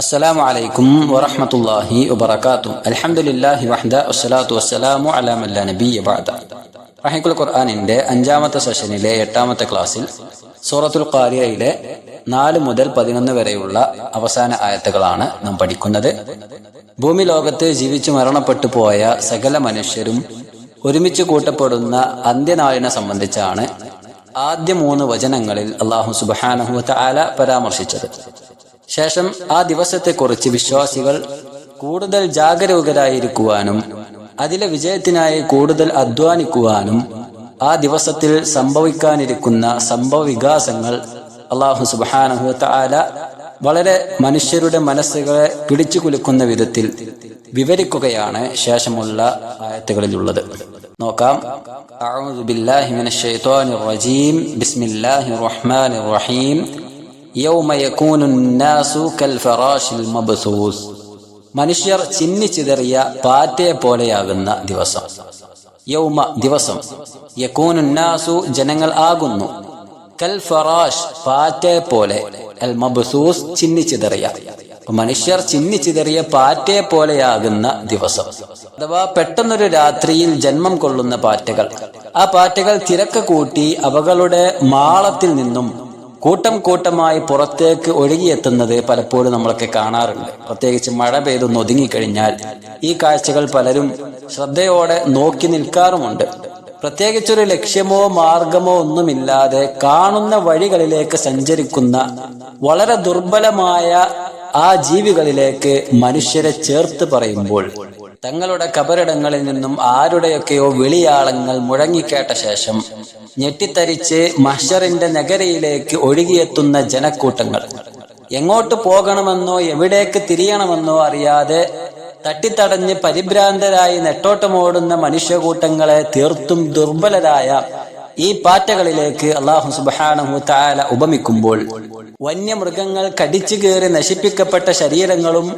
അസ്സലാമു അലൈക്കും വറഹ്മത്തുള്ളാഹി വബറകാതുഹു. അൽഹംദുലില്ലാഹി വഹ്ദ വസ്സലാത്തു വസ്സലാമു അലാ മൻ ലാ നബിയ്യ ബഅദ. റഹീഖുൽ ഖുർആനിന്റെ 5ാമത്തെ സെഷനിലെ 8ാമത്തെ ക്ലാസ്സിൽ സൂറത്തുൽ ഖാരിയയിലെ 4 മുതൽ 11 വരെയുള്ള അവസാന ആയത്തുകളാണ് നാം പഠിക്കുന്നത്. ഭൂമി ലോകത്ത് ജീവിച്ചു മരണപ്പെട്ടു പോയ സകല മനുഷ്യരും ഒരുമിച്ച് കൂട്ടപ്പെടുന്ന അന്ത്യനാളിനെ സംബന്ധിച്ചാണ് ആദ്യ 3 വചനങ്ങളിൽ അല്ലാഹു സുബ്ഹാനഹു വ തആല പരാമർശിച്ചത്. ശേഷം ആ ദിവസത്തെക്കുറിച്ച് വിശ്വാസികൾ കൂടുതൽ ജാഗരൂകരായിരിക്കുവാനും അതിലെ വിജയത്തിനായി കൂടുതൽ അധ്വാനിക്കുവാനും ആ ദിവസത്തിൽ സംഭവിക്കാനിരിക്കുന്ന സംഭവ വികാസങ്ങൾ അല്ലാഹു സുബ്ഹാനഹു വ തആല വളരെ മനുഷ്യരുടെ മനസ്സുകളെ പിടിച്ചു കുലുക്കുന്ന വിധത്തിൽ വിവരിക്കുകയാണ് ശേഷമുള്ള ആയത്തുകളിലുള്ളത്. നോക്കാം. അഊദു ബില്ലാഹി മിനശ് ശൈത്വാനിർ റജീം. ബിസ്മില്ലാഹിർ റഹ്മാനിർ റഹീം. യൗമ യകൂനുൻ നാസു കൽ ഫറാശിൽ മബ്സൂസ്. മനുഷ്യർ ചിന്നിച്ചിതറിയ പാറ്റയെ പോലെയാകുന്ന ദിവസം. യൗമ ദിവസം, യകൂനുൻ നാസു ജനങ്ങൾ ആകുന്നു, കൽ ഫറാഷ് പാറ്റയെ പോലെ, അൽ മബ്സൂസ് ചിന്നിച്ചിതറിയ. മനുഷ്യർ ചിന്നിച്ചിതറിയ പാറ്റയെ പോലെയാകുന്ന ദിവസം, അഥവാ പെട്ടെന്നൊരു രാത്രിയിൽ ജന്മം കൊള്ളുന്ന പാറ്റകൾ. ആ പാറ്റകൾ തിരക്ക് കൂട്ടി അവകളുടെ മാളത്തിൽ നിന്നും കൂട്ടം കൂട്ടമായി പുറത്തേക്ക് ഒഴുകിയെത്തുന്നത് പലപ്പോഴും നമ്മളൊക്കെ കാണാറുണ്ട്. പ്രത്യേകിച്ച് മഴ പെയ്തൊന്ന് ഒതുങ്ങിക്കഴിഞ്ഞാൽ ഈ കാഴ്ചകൾ പലരും ശ്രദ്ധയോടെ നോക്കി നിൽക്കാറുമുണ്ട്. പ്രത്യേകിച്ചൊരു ലക്ഷ്യമോ മാർഗമോ ഒന്നുമില്ലാതെ കാണുന്ന വഴികളിലേക്ക് സഞ്ചരിക്കുന്ന വളരെ ദുർബലമായ ആ ജീവികളിലേക്ക് മനുഷ്യരെ ചേർത്ത് പറയുമ്പോൾ തങ്ങളുടെ കബറിടങ്ങളിൽ നിന്നും ആരുടെയൊക്കെയോ വിളിയാളങ്ങൾ മുഴങ്ങിക്കേട്ട ശേഷം ഞെട്ടിത്തരിച്ച് മഹ്ശറിന്റെ നഗരിയിലേക്ക് ഒഴുകിയെത്തുന്ന ജനക്കൂട്ടങ്ങൾ, എങ്ങോട്ട് പോകണമെന്നോ എവിടേക്ക് തിരിയണമെന്നോ അറിയാതെ തട്ടിത്തടഞ്ഞ് പരിഭ്രാന്തരായി നെട്ടോട്ടമോടുന്ന മനുഷ്യകൂട്ടങ്ങളെ തീർത്തും ദുർബലരായ ഈ പാറ്റകളിലേക്ക് അല്ലാഹു സുബ്ഹാനഹു വ തആല ഉപമിക്കുമ്പോൾ വന്യമൃഗങ്ങൾ കടിച്ചു കയറി നശിപ്പിക്കപ്പെട്ട ശരീരങ്ങളും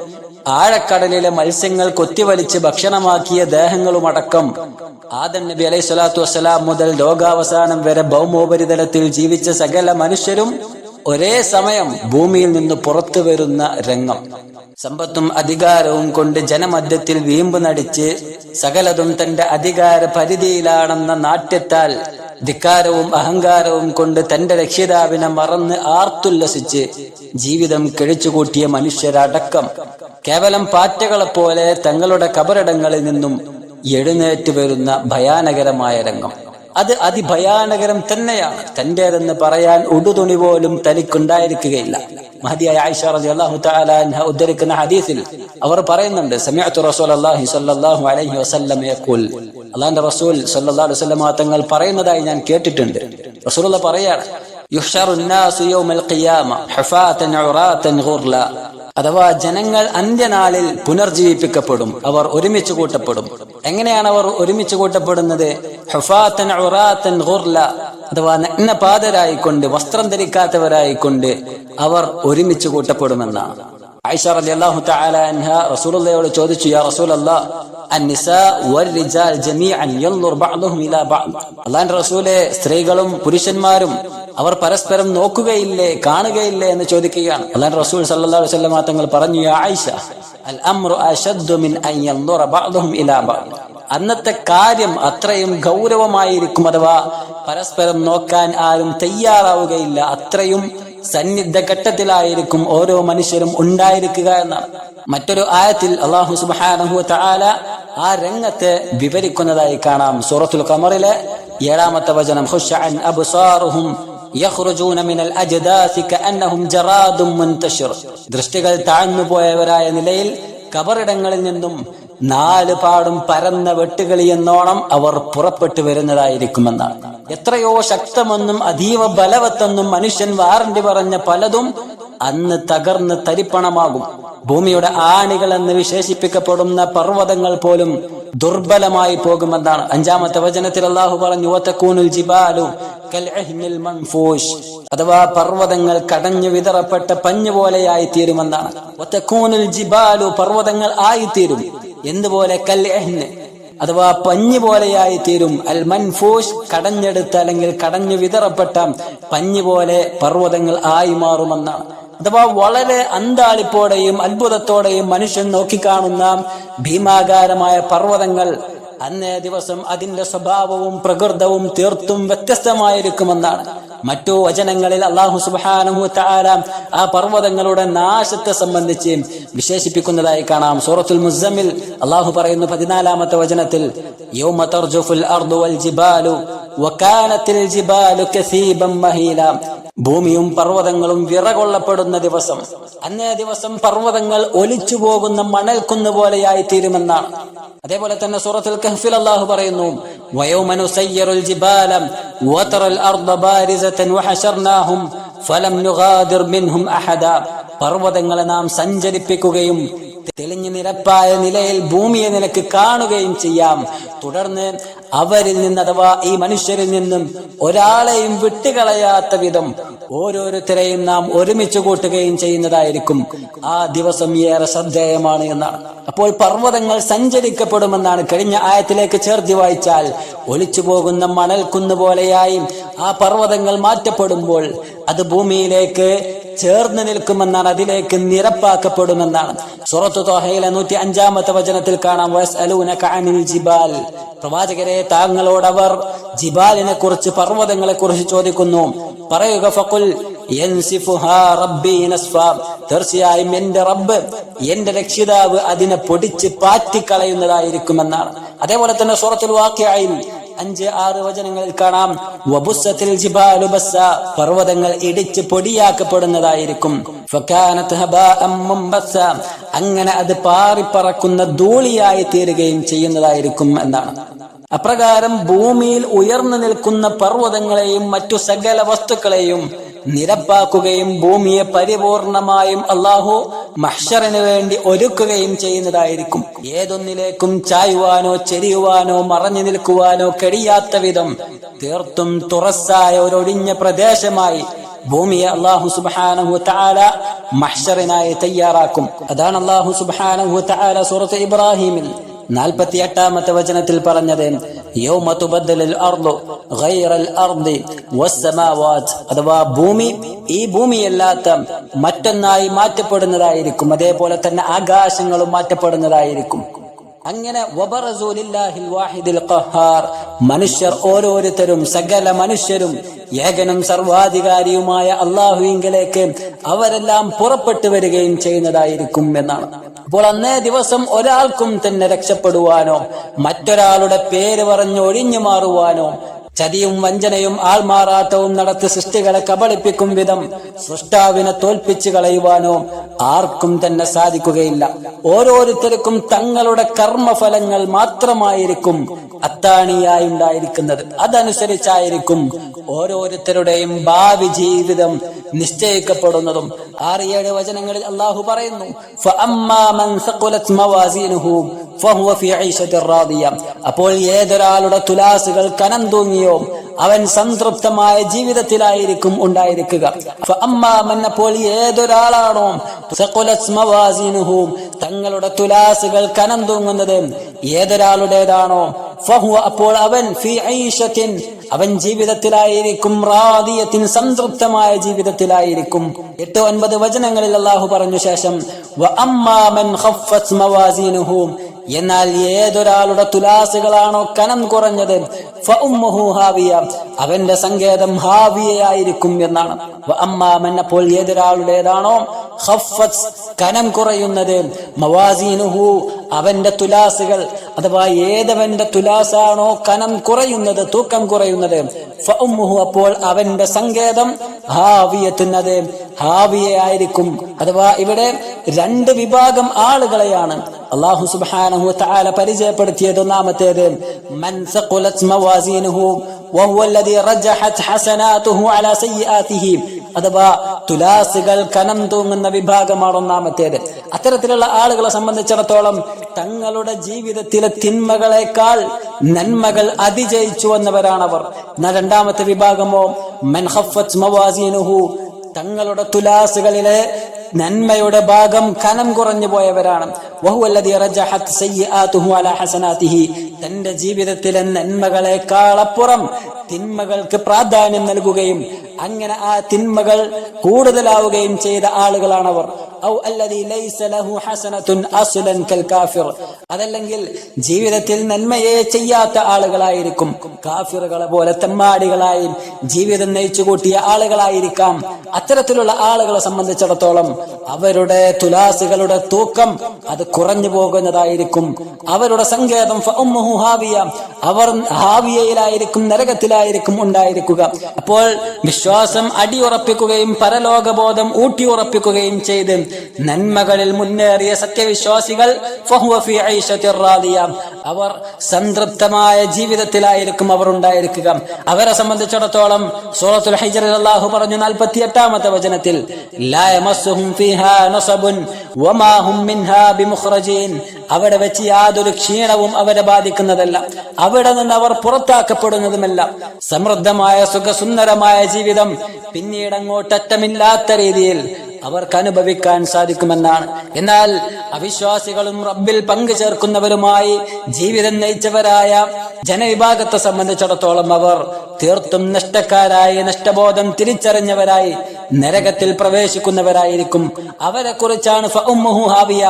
ആഴക്കടലിലെ മത്സ്യങ്ങൾ കൊത്തിവലിച്ച് ഭക്ഷണമാക്കിയ ദേഹങ്ങളുമടക്കം ആദം നബി അലൈഹി സ്വലാത്തു വസ്സലാം മുതൽ ലോകാവസാനം വരെ ഭൗമോപരിതലത്തിൽ ജീവിച്ച സകല മനുഷ്യരും ഒരേ സമയം ഭൂമിയിൽ നിന്ന് പുറത്തു വരുന്ന രംഗം. സമ്പത്തും അധികാരവും കൊണ്ട് ജനമധ്യത്തിൽ വീമ്പ് നടിച്ച് സകലതും തന്റെ അധികാര പരിധിയിലാണെന്ന നാട്യത്താൽ ധിക്കാരവും അഹങ്കാരവും കൊണ്ട് തന്റെ രക്ഷിതാവിനെ മറന്ന് ആർത്തുല്ലസിച്ച് ജീവിതം കിഴിച്ചുകൂട്ടിയ മനുഷ്യരടക്കം കേവലം പാറ്റകളെപ്പോലെ തങ്ങളുടെ കബറിടങ്ങളിൽ നിന്നും എഴുന്നേറ്റ് വരുന്ന ഭയാനകരമായ രംഗം. അത് അതിഭയാനകരം തന്നെയാണ്. തന്റേതെന്ന് പറയാൻ ഉടുതുണി പോലും തനിക്കുണ്ടായിരിക്കുകയില്ല. മഹദിയായ ആയിഷ റളിയല്ലാഹു തആല അൻഹ ഉദ്ധരിക്കുന്ന ഹദീസിൽ അവർ പറയുന്നുണ്ട്, സമിഅതു റസൂലുള്ളാഹി സ്വല്ലല്ലാഹു അലൈഹി വസല്ലം യഖൂൽ, അല്ലാഹുവിന്റെ റസൂൽ സ്വല്ലല്ലാഹു അലൈഹി വസല്ലം തങ്ങൾ പറയുന്നതായി ഞാൻ കേട്ടിട്ടുണ്ട്. റസൂലുള്ളാഹി പറയാണ്, യുഹ്ശറുൻ നാസു യൗമൽ ഖിയാമ ഹുഫാതൻ ഉറാതൻ ഗുർല. അഥവാ ജനങ്ങൾ അന്ത്യനാളിൽ പുനർജീവിപ്പിക്കപ്പെടും, അവർ ഒരുമിച്ച് കൂട്ടപ്പെടും. എങ്ങനെയാണ് അവർ ഒരുമിച്ച് കൂട്ടപ്പെടുന്നത്? ഹുഫാതൻ ഉറാതൻ ഗുർല, അഥവാ നഗ്നപാതരായിക്കൊണ്ട് വസ്ത്രം ധരിക്കാത്തവരായിക്കൊണ്ട് അവർ ഒരുമിച്ച് കൂട്ടപ്പെടുമെന്നാണ്. ആയിഷ റളിയല്ലാഹു തആല അൻഹ റസൂലുള്ളാഹിയോട് ചോദിച്ചു, യാ റസൂലല്ലാഹ്, അന്നിസാ വൽറിജാൽ ജമീഅൻ യൻദുർ ബഅ്ദുഹും ഇലാ ബഅദ്. അല്ലാഹുവിന്റെ റസൂലേ, സ്ത്രീകളും പുരുഷന്മാരും അവർ പരസ്പരം നോക്കുകയില്ലേ, കാണുകയില്ലേ എന്ന് ചോദിക്കുകയാണ്. അല്ലാഹുവിന്റെ റസൂൽ സല്ലല്ലാഹു അലൈഹി വസല്ലം തങ്ങൾ പറഞ്ഞു, യാ ആയിഷ, അൽ അംറു അശദ്ദു മിൻ അൻ യൻദുറ ബഅ്ദുഹും ഇലാ ബഅദ്. അന്നത്തെ കാര്യം അത്രയും ഗൗരവമായിരിക്കും, അഥവാ പരസ്പരം നോക്കാൻ ആരും തയ്യാറാവുകയില്ല, അത്രയും സന്നിഗ്ധ ഘട്ടത്തിലായിരിക്കും ഓരോ മനുഷ്യരും ഉണ്ടായിരിക്കുക എന്നാണ്. മറ്റൊരു ആയത്തിൽ അല്ലാഹു സുബ്ഹാനഹു വ തആല ആ രംഗത്തെ വിവരിക്കുന്നതായി കാണാം. സൂറത്തുൽ ഖമറിലെ 7ാമത്തെ വചനം, ഖുശ്അൻ അബ്സാറുഹും യഖ്റുജൂന മിനൽ അജ്ദാസി കഅന്നഹും ജറാദും മുൻതശിർ. ദൃഷ്ടികൾ താഴ്ന്നുപോയവരായ നിലയിൽ കബറിടങ്ങളിൽ നിന്നും 4 പാടും പരന്ന വെട്ടുകളി എന്നോണം അവർ പുറപ്പെട്ടു വരുന്നതായിരിക്കുമെന്നാണ്. എത്രയോ ശക്തമെന്നും അതീവ ബലവത്തെന്നും മനുഷ്യൻ വാറണ്ടി പറഞ്ഞ പലതും അന്ന് തകർന്ന് തരിപ്പണമാകും. ഭൂമിയുടെ ആണികൾ എന്ന് വിശേഷിപ്പിക്കപ്പെടുന്ന പർവ്വതങ്ങൾ പോലും ദുർബലമായി പോകുമെന്നാണ്. 5ാമത്തെ വചനത്തിൽ അല്ലാഹു പറഞ്ഞു, വതകൂനുൽ ജിബാലു കൽഇഹ്നിൽ മൻഫൂഷ്. അഥവാ പർവ്വതങ്ങൾ കടഞ്ഞു വിതറപ്പെട്ട പഞ്ഞു പോലെയായി തീരുമെന്നാണ്. വതകൂനുൽ ജിബാലു, പർവ്വതങ്ങൾ ആയിത്തീരും. എന്തുപോലെ? കൽഇഹ്ന്, അഥവാ പഞ്ഞു പോലെയായി തീരും. അൽ മൻഫൂഷ്, കടഞ്ഞെടുത്ത അല്ലെങ്കിൽ കടഞ്ഞു വിതറപ്പെട്ട പഞ്ഞു പോലെ പർവ്വതങ്ങൾ ആയി മാറുമെന്നാണ്. അഥവാ വളരെ അന്താളിപ്പോടെയും അത്ഭുതത്തോടെയും മനുഷ്യൻ നോക്കിക്കാണുന്ന ഭീമാകാരമായ പർവ്വതങ്ങൾ അന്നേ ദിവസം അതിന്റെ സ്വഭാവവും പ്രകൃതവും തീർത്തും വ്യത്യസ്തമായിരിക്കുമെന്നാണ്. മറ്റു വചനങ്ങളിൽ അല്ലാഹു സുബ്ഹാനഹു വ തആല ആ പർവ്വതങ്ങളുടെ നാശത്തെ സംബന്ധിച്ച് വിശേഷിപ്പിക്കുന്നതായി കാണാം. സൂറത്തുൽ മുസ്സമ്മിൽ അല്ലാഹു പറയുന്നു 14-ാമത്തെ വചനത്തിൽ, യൗമ തർജുഫുൽ അർദു വൽ ജിബാലു വകാനത്തിൽ ജിബാലു കസീബൻ മഹീല. ഭൂമിയും പർവ്വതങ്ങളും വിറകൊള്ളപ്പെടുന്ന ദിവസം, അന്നേ ദിവസം പർവ്വതങ്ങൾ ഒലിച്ചു പോകുന്ന മണൽക്കുന്ന് പോലെയായി തീരുമെന്നാണ്. അതേപോലെ തന്നെ സൂറത്തുൽ കഹ്ഫിൽ അല്ലാഹു പറയുന്നു, വയൗമ നുസയ്യിറുൽ ജിബാല വതറൽ അർദ ബാരിസതൻ വഹശർനാഹും ഫലം നുഗാദിർ മിൻഹും അഹദ. പർവ്വതങ്ങളെ നാം സഞ്ചരിപ്പിക്കുകയും തെളിഞ്ഞു നിരപ്പായ നിലയിൽ ഭൂമിയെ നിനക്ക് കാണുകയും ചെയ്യാം. തുടർന്ന് അവരിൽ നിന്ന്, അഥവാ ഈ മനുഷ്യരിൽ നിന്നും ഒരാളെയും വിട്ടുകളയാത്ത വിധം ഓരോരുത്തരെയും നാം ഒരുമിച്ച് കൂട്ടുകയും ചെയ്യുന്നതായിരിക്കും. ആ ദിവസം ഏറെ ശ്രദ്ധേയമാണ് എന്നാണ്. അപ്പോൾ പർവ്വതങ്ങൾ സഞ്ചരിക്കപ്പെടുമെന്നാണ്. കഴിഞ്ഞ ആയത്തിലേക്ക് ചേർത്തി വായിച്ചാൽ, ഒലിച്ചു പോകുന്ന മണൽക്കുന്ന് പോലെയായി ആ പർവ്വതങ്ങൾ മാറ്റപ്പെടുമ്പോൾ അത് ഭൂമിയിലേക്ക് ചേർന്ന് നിൽക്കുമെന്നാണ്, അതിലേക്ക് നിരപ്പാക്കപ്പെടുമെന്നാണ്. സൂറത്തു ത്വാഹയിലെ 105-ാമത്തെ വചനത്തിൽ കാണാം, വയസ്അലൂനക അനിൽ ജിബാൽ. പ്രവാചകരെ, താങ്കളോടവർ ജിബാലിനെ കുറിച്ച്, പർവ്വതങ്ങളെ കുറിച്ച് ചോദിക്കുന്നു. പറയുക, ഫഖുൽ യൻസിഫുഹാ റബ്ബി നസ്ഫാ. തീർച്ചയായും എന്റെ റബ്ബ്, എന്റെ രക്ഷിതാവ് അതിനെ പൊടിച്ച് പാറ്റിക്കളയുന്നതായിരിക്കുമെന്നാണ്. അതേപോലെ തന്നെ സൂറത്തുൽ വാഖിഅയിൽ 5-6 വചനങ്ങളിൽ കാണാം, വബുസ്സത്തിൽ ജിബാലു ബസ്സ. പർവ്വതങ്ങൾ ഇടിച്ച് പൊടിയാക്കപ്പെടുന്നതായിരിക്കും. ഫകാനത് ഹബാഅം മുംബസ്സ. അങ്ങനെ അത് പാറിപ്പറക്കുന്ന ധൂളിയായി തീരുകയും ചെയ്യുന്നതായിരിക്കും എന്നാണ്. അപ്രകാരം ഭൂമിയിൽ ഉയർന്നു നിൽക്കുന്ന പർവ്വതങ്ങളെയും മറ്റു സകല വസ്തുക്കളെയും നിരപ്പാക്കുകയും ഭൂമിയെ പരിപൂർണമായും അല്ലാഹു മഹ്ശറിന് വേണ്ടി ഒരുക്കുകയും ചെയ്യുന്നതായിരിക്കും. ഏതൊന്നിലേക്കും ചായുവാനോ ചെരിയുവാനോ മറഞ്ഞു നിൽക്കുവാനോ കഴിയാത്ത വിധം തീർത്തും തുറസ്സായ ഒരൊഴിഞ്ഞ പ്രദേശമായി ഭൂമിയെ അല്ലാഹു സുബ്ഹാനഹു വ തആല മഹ്ശറിനായി തയ്യാറാക്കും. അതാണ് അല്ലാഹു സുബ്ഹാനഹു വ തആല സൂറത്ത് ഇബ്രാഹിമിൽ 48-ാമത്തെ വചനത്തിൽ പറഞ്ഞത്, യൗമ തുബദ്ദലുൽ അർദു ഗൈറൽ അർദി വസ്സമാവാത്. അഥവാ ഭൂമി ഈ ഭൂമിയല്ലാത്ത മറ്റൊന്നായി മാറ്റപ്പെടുന്നതായിരിക്കും. അതേപോലെ തന്നെ ആകാശങ്ങളും മാറ്റപ്പെടുന്നതായിരിക്കും. അങ്ങനെ വബറസൂ ലില്ലാഹിൽ വാഹിദിൽ ഖഹാർ. മനുഷ്യർ ഓരോരുത്തരും, സകല മനുഷ്യരും ഏകനും സർവാധികാരിയുമായ അല്ലാഹുവിങ്കലേക്ക് അവരെല്ലാം പുറപ്പെട്ടു വരികയും ചെയ്യുന്നതായിരിക്കും എന്നാണ്. അപ്പോൾ അന്നേ ദിവസം ഒരാൾക്കും തന്നെ രക്ഷപ്പെടുവാനോ മറ്റൊരാളുടെ പേര് പറഞ്ഞ് ഒഴിഞ്ഞു മാറുവാനോ ചതിയും വഞ്ചനയും ആൾമാറാട്ടവും നടത്തി സൃഷ്ടികളെ കബളിപ്പിക്കും വിധം സൃഷ്ടാവിനെ തോൽപ്പിച്ചു കളയുവാനോ ആർക്കും തന്നെ സാധിക്കുകയില്ല. ഓരോരുത്തർക്കും തങ്ങളുടെ കർമ്മഫലങ്ങൾ മാത്രമായിരിക്കും അത്താണിയായി ഉണ്ടായിരിക്കുന്നത്. അതനുസരിച്ചായിരിക്കും ഓരോരുത്തരുടെയും ഭാവി ജീവിതം നിശ്ചയിക്കപ്പെടുന്നതും. 6-7 വചനങ്ങളിൽ അല്ലാഹു പറയുന്നു, ഫഅമ്മാ മൻ സഖുലത് മവാസീനുഹു ഫഹുവ ഫീ ഐശത്തിർ റാദിയ. അപ്പോൾ ഏതൊരാളുടെ തുലാസുകൾ കനം തൂങ്ങിയോ അവൻ സംതൃപ്തമായ ജീവിതത്തിലായിരിക്കും ഉണ്ടായിരിക്കുക. ഫഅമ്മാ മൻ, അപ്പോൾ ഏതൊരാളാണോ സഖുലത് മവാസീനുഹു, തങ്ങളുടെ തുലാസുകൾ കനം തൂങ്ങുന്നത് ഏതൊരാളുടേതാണോ, ഫഹുവ, അപ്പോൾ അവൻ ഫീ ഐശത്തിൻ, അവൻ ജീവിതത്തിലായിരിക്കും, റാദിയത്തിൻ, സംതൃപ്തമായ ജീവിതത്തിലായിരിക്കും. 8-9 വചനങ്ങളിൽ അല്ലാഹു പറഞ്ഞു ശേഷം, വഅമ്മാ മൻ ഖഫ്ഫത് മവാസീനുഹു, എന്നാൽ ഏതൊരാളുടെ തുലാസുകളാണോ കനം കുറഞ്ഞത്, ഫഉമ്മുഹു ഹാവിയ, അവന്റെ സങ്കേതം ഹാവിയയായിരിക്കും എന്നാണ്. വഅമ്മാ മൻ, അപ്പോൾ ഏതൊരാളുടേതാണോ ഖഫ്ഫത്, കനം കുറയുന്നത്, മവാസീനുഹു, അവന്റെ തുലാസുകൾ, അഥവാ ഏതവന്റെ തുലാസാണോ കനം കുറയുന്നത്, തൂക്കം കുറയുന്നത്, ഫഉമ്മുഹു, അപ്പോൾ അവന്റെ സങ്കേതം ഹാവിയത്തുൻ, അത് ഹാവിയയായിരിക്കും. അഥവാ ഇവിടെ 2 വിഭാഗം ആളുകളെയാണ് അല്ലാഹു സുബ്ഹാനഹു വ തആല പരിചയപ്പെടുത്തിയത്. ഒന്നാമത്തേത് മൻ സഖുലത് മവാസീനുഹു വഹുവ അല്ലദീ റജഹത് ഹസനാതുഹു അലാ സയ്യിആതിഹി, അഥവാ തുലാസുകൾ കനം തൂങ്ങുന്ന വിഭാഗമാണ് ഒന്നാമത്തേത്. അത്തരത്തിലുള്ള ആളുകളെ സംബന്ധിച്ചിടത്തോളം തങ്ങളുടെ ജീവിതത്തിലെ തിന്മകളെക്കാൾ നന്മകൾ അതിജയിച്ചു വന്നവരാണവർ. എന്നാൽ രണ്ടാമത്തെ വിഭാഗമോ മൻ ഖഫ്ഫത് മവാസീനുഹു, തങ്ങളുടെ തുലാസുകളിലെ നന്മയുടെ ഭാഗം കനം കുറഞ്ഞു പോയവരാണ്. വഹുവല്ലദീ റജഹത് സയ്യിആതുഹു അലാ ഹസനാതിഹി, തന്റെ ജീവിതത്തിലെ നന്മകളെക്കാൾ അപ്പുറം തിന്മകൾക്ക് പ്രാധാന്യം നൽകുകയും അങ്ങനെ ആ തിന്മകൾ കൂടുതലാവുകയും ചെയ്ത ആളുകളാണവർ. ഔ അല്ലദീ ലൈസ ലഹു ഹസനത്തുൻ അസ്ലൻ കൽ കാഫിർ, അതല്ലെങ്കിൽ ജീവിതത്തിൽ നന്മയെ ചെയ്യാത്ത ആളുകളായിരിക്കും. കാഫിറുകളെ പോലെ തെമ്മാടികളായി ജീവിതം നയിച്ചു കൂട്ടിയ ആളുകളായിരിക്കാം. അത്തരത്തിലുള്ള ആളുകളെ സംബന്ധിച്ചിടത്തോളം അവരുടെ തുലാസുകളുടെ തൂക്കം അത് കുറഞ്ഞു പോകുന്നതായിരിക്കും. അവരുടെ സങ്കേതം ഫഉമ്മുഹു ഹാവിയ, അവർ ഹാവിയയിലായിരിക്കും, നരകത്തിലായിരിക്കും ഉണ്ടായിരിക്കുക. അപ്പോൾ വിശ്വാസം അടിയുറപ്പിക്കുകയും പരലോകബോധം ഊട്ടിയുറപ്പിക്കുകയും ചെയ്ത് നന്മകളിൽ മുന്നേറിയ സത്യവിശ്വാസികൾ ഫഹുവ ഫീ ഐശത്തിർ റാദിയ, അവർ സംതൃപ്തമായ ജീവിതത്തിലായിരിക്കും അവർ ഉണ്ടായിരിക്കുക. അവരെ സംബന്ധിച്ചിടത്തോളം സൂറത്തുൽ ഹിജ്റിൽ അല്ലാഹു പറഞ്ഞു 48-ാമത്തെ വചനത്തിൽ ലാ യമസ്സുഹും ഫീഹാ നസബുൻ വമാ ഹും മിൻഹാ ബിമുഖ്റജീൻ, അവിടെ വെച്ച് യാതൊരു ക്ഷീണവും അവരെ ബാധിക്കുന്നതല്ല, അവിടെ നിന്ന് അവർ പുറത്താക്കപ്പെടുന്നതുമല്ല. സമൃദ്ധമായ സുഖസുന്ദരമായ ജീവിതം പിന്നീട് അങ്ങോട്ട് അറ്റമില്ലാത്ത രീതിയിൽ അവർക്ക് അനുഭവിക്കാൻ സാധിക്കുമെന്നാണ്. എന്നാൽ അവിശ്വാസികളും റബ്ബിൽ പങ്കു ചേർക്കുന്നവരുമായി ജീവിതം നയിച്ചവരായ ജനവിഭാഗത്തെ സംബന്ധിച്ചിടത്തോളം അവർ തീർത്തും നഷ്ടക്കാരായി, നഷ്ടബോധം തിരിച്ചറിഞ്ഞവരായി നരകത്തിൽ പ്രവേശിക്കുന്നവരായിരിക്കും. അവരെ കുറിച്ചാണ് ഫഉമ്മുഹു ഹാവിയ,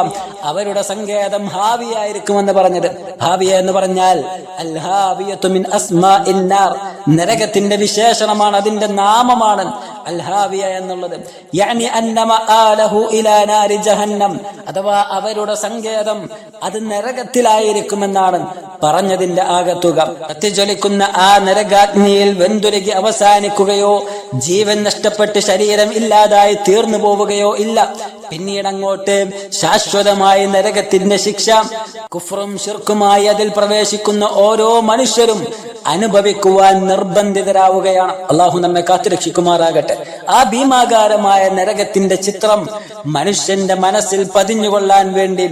അവരുടെ സങ്കേതം ഹാവിയ ആയിരിക്കുമെന്ന് പറഞ്ഞത്. ഹാവിയ എന്ന് പറഞ്ഞാൽ അൽ ഹാവിയതു മിൻ അസ്മാഇൻ നാർ, നരകത്തിന്റെ വിശേഷണമാണ്, അതിന്റെ നാമമാണ് അൽ ഹാവിയ എന്നുള്ളത്. യഅനി അന്ന മആലഹു ഇലാ നാരി ജഹന്നം, അഥവാ അവരുടെ സങ്കേതം അത് നരകത്തിലായിരിക്കുമെന്നാണ് പറഞ്ഞതിന്റെ ആകത്തുക. കത്തിജ്വലിക്കുന്ന ആ നരകാഗ്നിയിൽ വെന്തുരുകി അവസാനിക്കുകയോ ജീവൻ നഷ്ടപ്പെട്ട് ശരീരം ഇല്ലാതായി തീർന്നു പോവുകയോ ഇല്ല. പിന്നീട് അങ്ങോട്ട് ശാശ്വതമായ നരകത്തിന്റെ ശിക്ഷ കുഫ്റും ശിർക്കുമായി അതിൽ പ്രവേശിക്കുന്ന ഓരോ മനുഷ്യരും അനുഭവിക്കുവാൻ നിർബന്ധിതരാവുകയാണ്. അള്ളാഹു നമ്മെ കാത്തുരക്ഷിക്കുമാറാകട്ടെ. ആ ഭീമാകാരമായ നരകത്തിന്റെ ചിത്രം മനുഷ്യന്റെ മനസ്സിൽ പതിഞ്ഞുകൊള്ളാൻ വേണ്ടി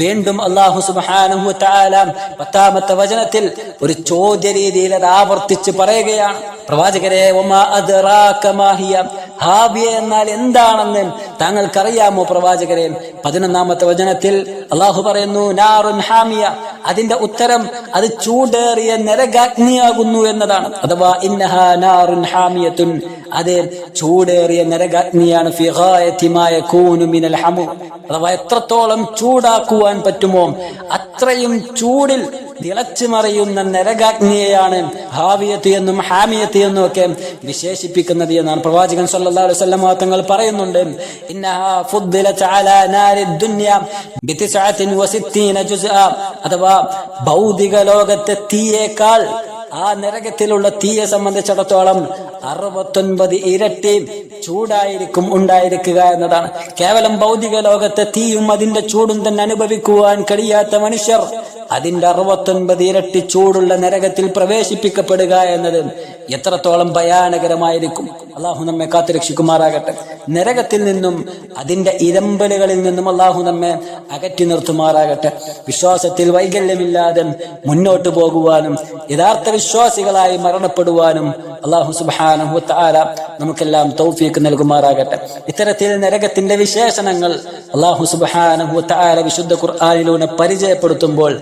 വീണ്ടും അള്ളാഹു സുബ്ഹാനഹു വ തആല 10-ാമത്തെ വചനത്തിൽ ഒരു ചോദ്യ രീതിയിൽ അത് ആവർത്തിച്ച് പറയുകയാണ്. പ്രവാചകരെ, വമാ അദ്റാക മാ ഹിയ, ഹാവിയ എന്നാൽ എന്താണെന്ന് താങ്കൾക്കറിയാമോ പ്രവാചകരെ? 11-ാമത്തെ വചനത്തിൽ അള്ളാഹു പറയുന്നു നാറുൻ ഹാമിയ, അതിന്റെ ഉത്തരം അത് ചൂടേറിയ നരകാഗ്നിയാകുന്നു എന്നതാണ്. അഥവാ ഇന്നഹാ നാറുൻ ഹാമിയത്തുൻ, അത് ചൂടേറിയ നരകാഗ്നിയാണ്. ഫി ഗായതി മാ യകൂനു മിനൽ ഹമു, അഥവാ എത്രത്തോളം ചൂടാക്കുവാൻ പറ്റുമോ അത്രയും ചൂടിൽ തിളച്ചു മറിയുന്ന നരകാഗ്നിയെയാണ് ഹാവിയത്ത് എന്നും ഹാമിയത്ത് എന്നും ഒക്കെ വിശേഷിപ്പിക്കുന്നത് എന്നാണ് പ്രവാചകൻ സല്ലല്ലാഹു അലൈഹി വസല്ലം തങ്ങൾ പറയുന്നുണ്ട്. ഇന്നഹാ ഫുദ്ദിലത അലാ നാരി ദുനിയ ബി69 ജുസ്ആ, അഥവാ ഭൗതിക ലോകത്തെ തീയേക്കാൾ ആ നരകത്തിലുള്ള തീയെ സംബന്ധിച്ചിടത്തോളം 69 ഇരട്ടി ചൂടായിരിക്കും ഉണ്ടായിരിക്കുക എന്നതാണ്. കേവലം ഭൗതിക ലോകത്തെ തീയും അതിന്റെ ചൂടും തന്നെ അനുഭവിക്കുവാൻ കഴിയാത്ത മനുഷ്യർ അതിന്റെ 69 ഇരട്ടി ചൂടുള്ള നരകത്തിൽ പ്രവേശിപ്പിക്കപ്പെടുക എന്നത് എത്രത്തോളം ഭയാനകരമായിരിക്കും. അള്ളാഹു നമ്മെ കാത്തുരക്ഷിക്കുമാറാകട്ടെ. നരകത്തിൽ നിന്നും അതിന്റെ ഇരമ്പലുകളിൽ നിന്നും അള്ളാഹു നമ്മെ അകറ്റി നിർത്തുമാറാകട്ടെ. വിശ്വാസത്തിൽ വൈകല്യമില്ലാതെ മുന്നോട്ട് പോകുവാനും യഥാർത്ഥ വിശ്വാസികളായി മരണപ്പെടുവാനും അള്ളാഹു സുബ്ഹാനഹു വ തആല നമുക്കെല്ലാം തൗഫീഖ് നൽകുമാറാകട്ടെ. ഇത്തരത്തിൽ നരകത്തിന്റെ വിശേഷണങ്ങൾ അള്ളാഹു സുബ്ഹാനഹു വ തആല വിശുദ്ധ ഖുർആനിലൂടെ പരിചയപ്പെടുത്തുമ്പോൾ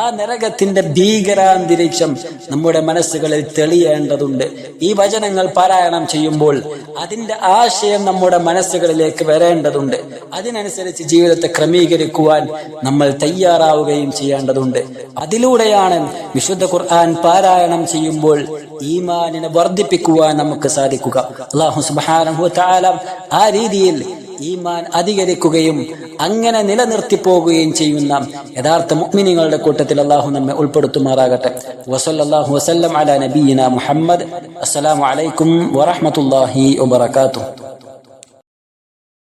ആ നരകത്തിന്റെ ഭീകരാന്തരീക്ഷം നമ്മുടെ മനസ്സുകളിൽ തെളിയേണ്ടതുണ്ട്. ഈ വചനങ്ങൾ പാരായണം ചെയ്യുമ്പോൾ അതിന്റെ ആശയം നമ്മുടെ മനസ്സുകളിലേക്ക് വരേണ്ടതുണ്ട്. അതിനനുസരിച്ച് ജീവിതത്തെ ക്രമീകരിക്കുവാൻ നമ്മൾ തയ്യാറാവുകയും ചെയ്യേണ്ടതുണ്ട്. അതിലൂടെയാണ് വിശുദ്ധ ഖുർആൻ പാരായണം ചെയ്യുമ്പോൾ ഈമാനിനെ വർദ്ധിപ്പിക്കുവാൻ നമുക്ക് സാധിക്കുക. അല്ലാഹു സുബ്ഹാനഹു വ തആല ആ രീതിയിൽ ഈമാൻ അധികരിക്കുകയും അങ്ങനെ നിലനിർത്തി പോകുകയും ചെയ്യുന്ന യഥാർത്ഥ മുഅ്മിനീങ്ങളുടെ കൂട്ടത്തിൽ അല്ലാഹു നമ്മെ ഉൾപ്പെടുത്തുമാറാകട്ടെ. വസല്ലല്ലാഹു വസല്ലം അലാ നബിയിന മുഹമ്മദ്. അസ്സലാമു അലൈക്കും വറഹ്മത്തുള്ളാഹി വബറകാതുഹു.